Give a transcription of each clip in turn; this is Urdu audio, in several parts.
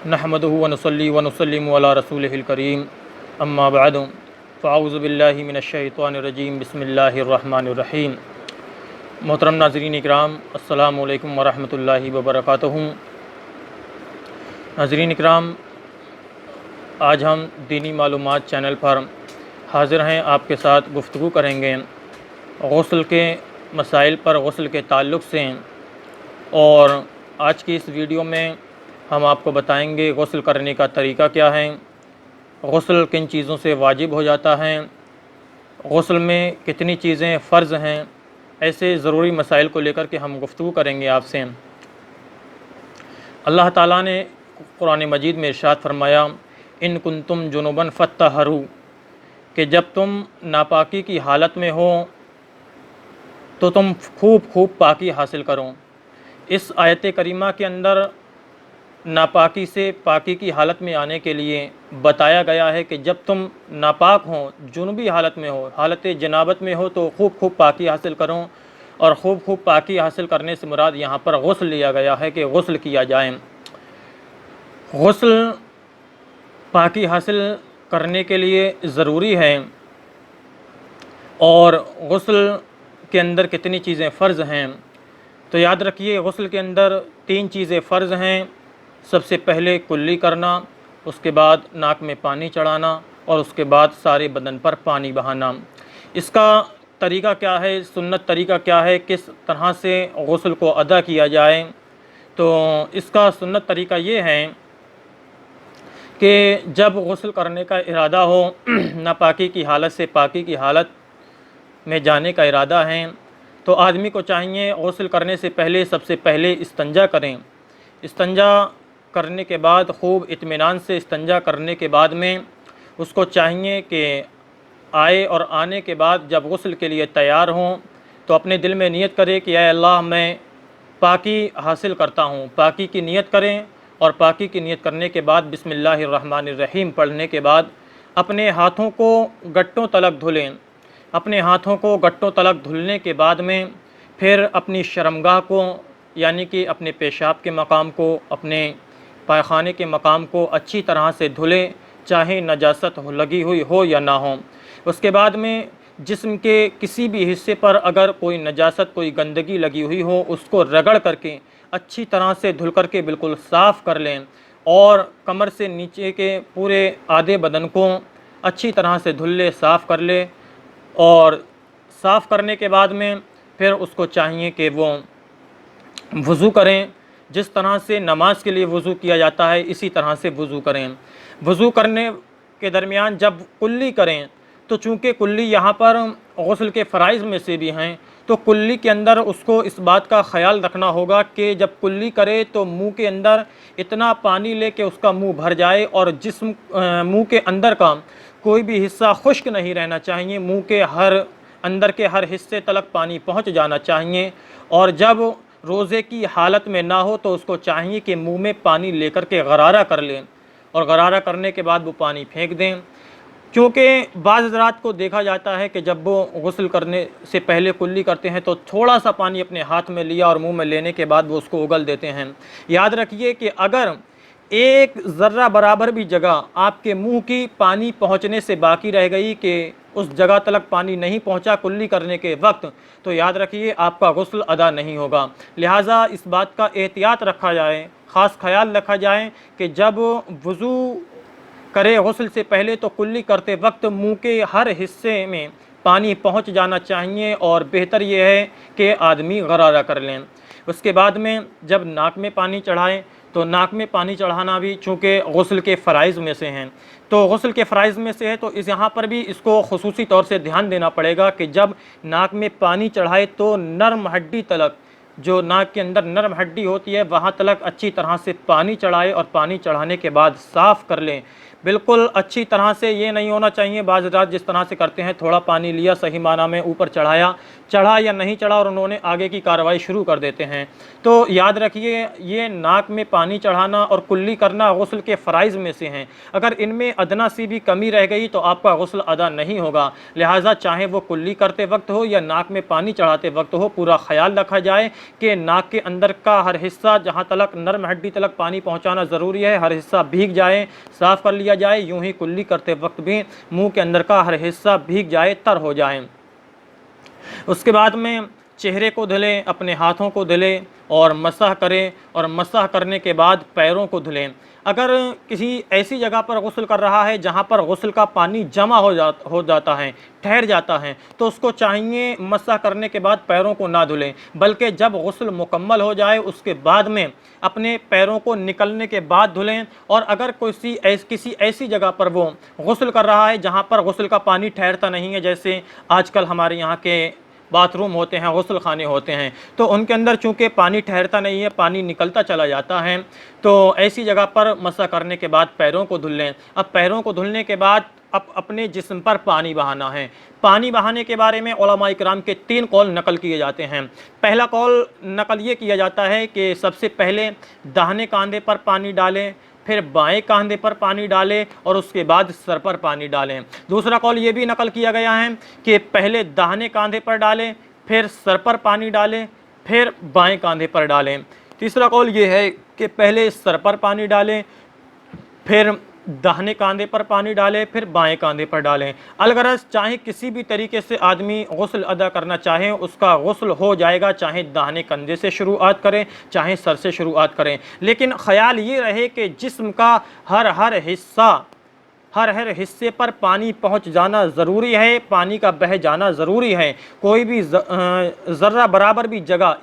نحمدہ ونصلی ونسلم علی رسولہ الکریم اما بعد فاعوذ باللہ من الشیطان الرجیم بسم اللہ الرحمن الرحیم۔ محترم ناظرین اکرام، السلام علیکم ورحمۃ اللہ وبرکاتہ۔ ناظرین اکرام، آج ہم دینی معلومات چینل پر حاضر ہیں، آپ کے ساتھ گفتگو کریں گے غسل کے مسائل پر، غسل کے تعلق سے، اور آج کی اس ویڈیو میں ہم آپ کو بتائیں گے غسل کرنے کا طریقہ کیا ہے، غسل کن چیزوں سے واجب ہو جاتا ہے، غسل میں کتنی چیزیں فرض ہیں۔ ایسے ضروری مسائل کو لے کر کے ہم گفتگو کریں گے آپ سے۔ اللہ تعالیٰ نے قرآن مجید میں ارشاد فرمایا، ان کنتم جنبا فطہروا، کہ جب تم ناپاکی کی حالت میں ہو تو تم خوب پاکی حاصل کرو۔ اس آیت کریمہ کے اندر ناپاکی سے پاکی کی حالت میں آنے کے لیے بتایا گیا ہے کہ جب تم ناپاک ہو، جنوبی حالت میں ہو، حالت جنابت میں ہو، تو خوب پاکی حاصل کرو۔ اور خوب پاکی حاصل کرنے سے مراد یہاں پر غسل لیا گیا ہے کہ غسل کیا جائے۔ غسل پاکی حاصل کرنے کے لیے ضروری ہے، اور غسل کے اندر کتنی چیزیں فرض ہیں تو یاد رکھیے، غسل کے اندر 3 چیزیں فرض ہیں۔ سب سے پہلے کلی کرنا، اس کے بعد ناک میں پانی چڑھانا، اور اس کے بعد سارے بدن پر پانی بہانا۔ اس کا طریقہ کیا ہے، سنت طریقہ کیا ہے، کس طرح سے غسل کو ادا کیا جائے؟ تو اس کا سنت طریقہ یہ ہے کہ جب غسل کرنے کا ارادہ ہو، ناپاکی کی حالت سے پاکی کی حالت میں جانے کا ارادہ ہے، تو آدمی کو چاہیے غسل کرنے سے پہلے سب سے پہلے استنجا کریں۔ استنجا کرنے کے بعد خوب اطمینان سے استنجا کرنے کے بعد میں اس کو چاہیے کہ آئے، اور آنے کے بعد جب غسل کے لیے تیار ہوں تو اپنے دل میں نیت کرے کہ اے اللہ، میں پاکی حاصل کرتا ہوں۔ پاکی کی نیت کریں، اور پاکی کی نیت کرنے کے بعد بسم اللہ الرحمن الرحیم پڑھنے کے بعد اپنے ہاتھوں کو گٹوں تلک دھلیں۔ اپنے ہاتھوں کو گٹوں تلک دھلنے کے بعد میں پھر اپنی شرمگاہ کو، یعنی کہ اپنے پیشاب کے مقام کو، اپنے پائخانے کے مقام کو اچھی طرح سے دھلیں، چاہے نجاست لگی ہوئی ہو یا نہ ہو۔ اس کے بعد میں جسم کے کسی بھی حصے پر اگر کوئی نجاست، کوئی گندگی لگی ہوئی ہو، اس کو رگڑ کر کے اچھی طرح سے دھل کر کے بالکل صاف کر لیں، اور کمر سے نیچے کے پورے آدھے بدن کو اچھی طرح سے دھل لے، صاف کر لے۔ اور صاف کرنے کے بعد میں پھر اس کو چاہیے کہ وہ وضو کریں۔ جس طرح سے نماز کے لیے وضو کیا جاتا ہے، اسی طرح سے وضو کریں۔ وضو کرنے کے درمیان جب کلی کریں تو چونکہ کلی یہاں پر غسل کے فرائض میں سے بھی ہیں، تو کلی کے اندر اس کو اس بات کا خیال رکھنا ہوگا کہ جب کلی کرے تو منہ کے اندر اتنا پانی لے کہ اس کا منہ بھر جائے، اور جسم منہ کے اندر کا کوئی بھی حصہ خشک نہیں رہنا چاہیے، منہ کے اندر کے ہر حصے تلک پانی پہنچ جانا چاہیے۔ اور جب روزے کی حالت میں نہ ہو تو اس کو چاہیے کہ منہ میں پانی لے کر کے غرارہ کر لیں، اور غرارہ کرنے کے بعد وہ پانی پھینک دیں۔ کیونکہ بعض حضرات کو دیکھا جاتا ہے کہ جب وہ غسل کرنے سے پہلے کلی کرتے ہیں تو تھوڑا سا پانی اپنے ہاتھ میں لیا اور منہ میں لینے کے بعد وہ اس کو اگل دیتے ہیں۔ یاد رکھیے کہ اگر ایک ذرہ برابر بھی جگہ آپ کے منہ کی پانی پہنچنے سے باقی رہ گئی، کہ اس جگہ تلک پانی نہیں پہنچا کلی کرنے کے وقت، تو یاد رکھیے آپ کا غسل ادا نہیں ہوگا۔ لہٰذا اس بات کا احتیاط رکھا جائے، خاص خیال رکھا جائے کہ جب وضو کرے غسل سے پہلے تو کلی کرتے وقت منہ کے ہر حصے میں پانی پہنچ جانا چاہیے، اور بہتر یہ ہے کہ آدمی غرارہ کر لیں۔ اس کے بعد میں جب ناک میں پانی چڑھائیں تو ناک میں پانی چڑھانا بھی چونکہ غسل کے فرائض میں سے ہیں، تو غسل کے فرائض میں سے ہے تو یہاں پر بھی اس کو خصوصی طور سے دھیان دینا پڑے گا کہ جب ناک میں پانی چڑھائے تو نرم ہڈی تلک، جو ناک کے اندر نرم ہڈی ہوتی ہے، وہاں تلک اچھی طرح سے پانی چڑھائے، اور پانی چڑھانے کے بعد صاف کر لیں بالکل اچھی طرح سے۔ یہ نہیں ہونا چاہیے بعض حضرات جس طرح سے کرتے ہیں، تھوڑا پانی لیا صحیح معنی میں اوپر چڑھا یا نہیں چڑھا، اور انہوں نے آگے کی کارروائی شروع کر دیتے ہیں۔ تو یاد رکھیے یہ ناک میں پانی چڑھانا اور کلی کرنا غسل کے فرائض میں سے ہیں۔ اگر ان میں ادنا سی بھی کمی رہ گئی تو آپ کا غسل ادا نہیں ہوگا۔ لہٰذا چاہے وہ کلی کرتے وقت ہو یا ناک میں پانی چڑھاتے وقت ہو، پورا خیال رکھا جائے کہ ناک کے اندر کا ہر حصہ جہاں تلک نرم ہڈی تلک پانی پہنچانا ضروری ہے، ہر حصہ بھیگ جائے، صاف کر لیا جائے، یوں ہی کلی کرتے وقت بھی منہ کے اندر کا ہر حصہ بھیگ جائے، تر ہو جائے۔ اس کے بعد میں چہرے کو دھلیں، اپنے ہاتھوں کو دھلیں اور مسح کریں، اور مسح کرنے کے بعد پیروں کو دھلیں۔ اگر کسی ایسی جگہ پر غسل کر رہا ہے جہاں پر غسل کا پانی جمع ہو جاتا ہے، ٹھہر جاتا ہے، تو اس کو چاہیے مسح کرنے کے بعد پیروں کو نہ دھلیں، بلکہ جب غسل مکمل ہو جائے اس کے بعد میں اپنے پیروں کو نکلنے کے بعد دھلیں۔ اور اگر کسی ایسی جگہ پر وہ غسل کر رہا ہے جہاں پر غسل کا پانی ٹھہرتا نہیں ہے، جیسے آج کل ہمارے یہاں کے باتھ روم ہوتے ہیں، غسل خانے ہوتے ہیں، تو ان کے اندر چونکہ پانی ٹھہرتا نہیں ہے، پانی نکلتا چلا جاتا ہے، تو ایسی جگہ پر مسح کرنے کے بعد پیروں کو دھل لیں۔ اب پیروں کو دھلنے کے بعد اپنے جسم پر پانی بہانا ہے۔ پانی بہانے کے بارے میں علماء کرام کے 3 قول نقل کیے جاتے ہیں۔ پہلا قول نقل یہ کیا جاتا ہے کہ سب سے پہلے داہنے کاندھے پر پانی ڈالیں، پھر بائیں کاندھے پر پانی ڈالیں اور اس کے بعد سر پر پانی ڈالیں۔ دوسرا قول یہ بھی نقل کیا گیا ہے کہ پہلے داہنے کاندھے پر ڈالیں، پھر سر پر پانی ڈالیں، پھر بائیں کاندھے پر ڈالیں۔ تیسرا قول یہ ہے کہ پہلے سر پر پانی ڈالیں، پھر داہنے کاندھے پر پانی ڈالیں، پھر بائیں کاندھے پر ڈالیں۔ الغرض چاہے کسی بھی طریقے سے آدمی غسل ادا کرنا چاہے اس کا غسل ہو جائے گا، چاہے داہنے کندھے سے شروعات کریں، چاہے سر سے شروعات کریں، لیکن خیال یہ رہے کہ جسم کا ہر حصے پر پانی پہنچ جانا ضروری ہے، پانی کا بہہ جانا ضروری ہے۔ کوئی بھی ذرہ برابر بھی جگہ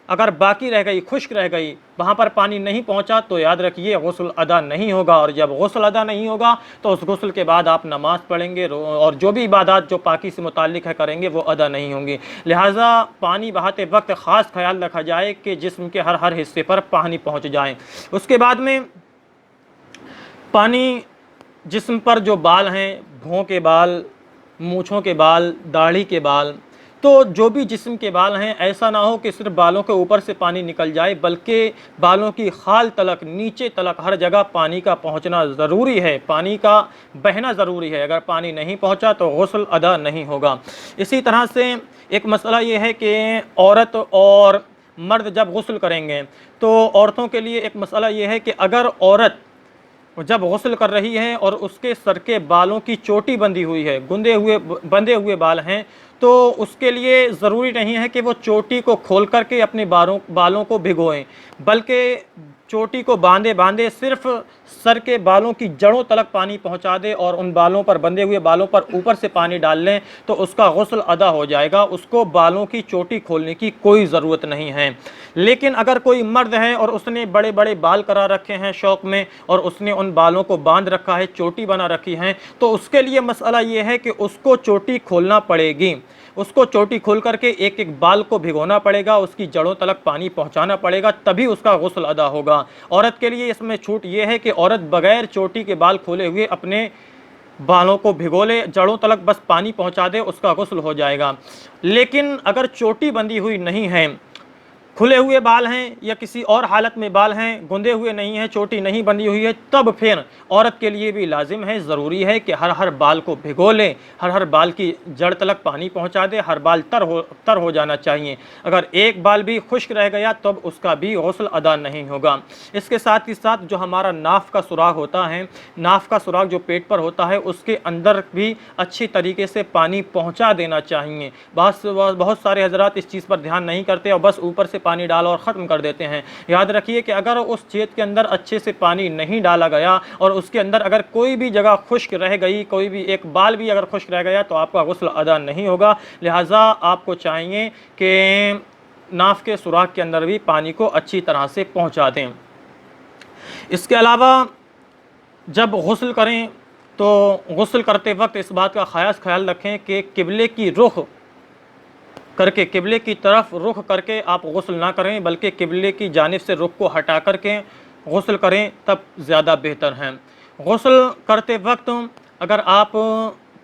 اگر باقی رہ گئی، خشک رہ گئی، وہاں پر پانی نہیں پہنچا تو یاد رکھیے غسل ادا نہیں ہوگا، اور جب غسل ادا نہیں ہوگا تو اس غسل کے بعد آپ نماز پڑھیں گے اور جو بھی عبادات جو پاکی سے متعلق ہے کریں گے وہ ادا نہیں ہوں گی۔ لہٰذا پانی بہاتے وقت خاص خیال رکھا جائے کہ جسم کے ہر حصے پر پانی پہنچ جائے۔ اس کے بعد میں پانی جسم پر جو بال ہیں، بھوں کے بال، مونچھوں کے بال، داڑھی کے بال، تو جو بھی جسم کے بال ہیں ایسا نہ ہو کہ صرف بالوں کے اوپر سے پانی نکل جائے، بلکہ بالوں کی خال تلک، نیچے تلک ہر جگہ پانی کا پہنچنا ضروری ہے، پانی کا بہنا ضروری ہے۔ اگر پانی نہیں پہنچا تو غسل ادا نہیں ہوگا۔ اسی طرح سے ایک مسئلہ یہ ہے کہ عورت اور مرد جب غسل کریں گے تو عورتوں کے لیے ایک مسئلہ یہ ہے کہ اگر عورت جب غسل کر رہی ہے اور اس کے سر کے بالوں کی چوٹی بندھی ہوئی ہے، بندھے ہوئے بال ہیں، تو اس کے لیے ضروری نہیں ہے کہ وہ چوٹی کو کھول کر کے اپنے بالوں کو بھگوئیں، بلکہ چوٹی کو باندھے صرف سر کے بالوں کی جڑوں تلک پانی پہنچا دے اور ان بالوں پر، بندھے ہوئے بالوں پر اوپر سے پانی ڈال لیں تو اس کا غسل ادا ہو جائے گا، اس کو بالوں کی چوٹی کھولنے کی کوئی ضرورت نہیں ہے۔ لیکن اگر کوئی مرد ہے اور اس نے بڑے بڑے بال کرا رکھے ہیں شوق میں اور اس نے ان بالوں کو باندھ رکھا ہے، چوٹی بنا رکھی ہے، تو اس کے لیے مسئلہ یہ ہے کہ اس کو چوٹی کھولنا پڑے گی، اس کو چوٹی کھول کر کے ایک ایک بال کو بھگونا پڑے گا، اس کی جڑوں تلک پانی پہنچانا پڑے گا، تبھی اس کا غسل ادا ہوگا۔ عورت کے لیے اس میں چھوٹ یہ ہے کہ عورت بغیر چوٹی کے بال کھولے ہوئے اپنے بالوں کو بھگو لے، جڑوں تلک بس پانی پہنچا دے، اس کا غسل ہو جائے گا۔ لیکن اگر چوٹی بندھی ہوئی نہیں ہے، کھلے ہوئے بال ہیں یا کسی اور حالت میں بال ہیں، گندے ہوئے نہیں ہیں، چوٹی نہیں بندھی ہوئی ہے، تب پھر عورت کے لیے بھی لازم ہے، ضروری ہے کہ ہر بال کو بھگو لے، ہر بال کی جڑ تلک پانی پہنچا دے، ہر بال تر ہو جانا چاہیے۔ اگر ایک بال بھی خشک رہ گیا تب اس کا بھی غسل ادا نہیں ہوگا۔ اس کے ساتھ ہی ساتھ جو ہمارا ناف کا سوراخ ہوتا ہے، ناف کا سوراخ جو پیٹ پر ہوتا ہے، اس کے اندر بھی اچھی طریقے سے پانی پہنچا دینا چاہیے۔ بہت سارے حضرات اس چیز پر دھیان نہیں کرتے اور بس اوپر سے پانی ڈالا اور ختم کر دیتے ہیں۔ یاد رکھیے کہ اگر اس چھید کے اندر اچھے سے پانی نہیں ڈالا گیا اور اس کے اندر اگر کوئی بھی جگہ خشک رہ گئی، کوئی بھی ایک بال بھی اگر خشک رہ گیا تو آپ کا غسل ادا نہیں ہوگا۔ لہٰذا آپ کو چاہیے کہ ناف کے سوراخ کے اندر بھی پانی کو اچھی طرح سے پہنچا دیں۔ اس کے علاوہ جب غسل کریں تو غسل کرتے وقت اس بات کا خیال رکھیں کہ قبلے کی رخ کر کے، قبلے کی طرف رخ کر کے آپ غسل نہ کریں، بلکہ قبلے کی جانب سے رخ کو ہٹا کر کے غسل کریں، تب زیادہ بہتر ہے۔ غسل کرتے وقت اگر آپ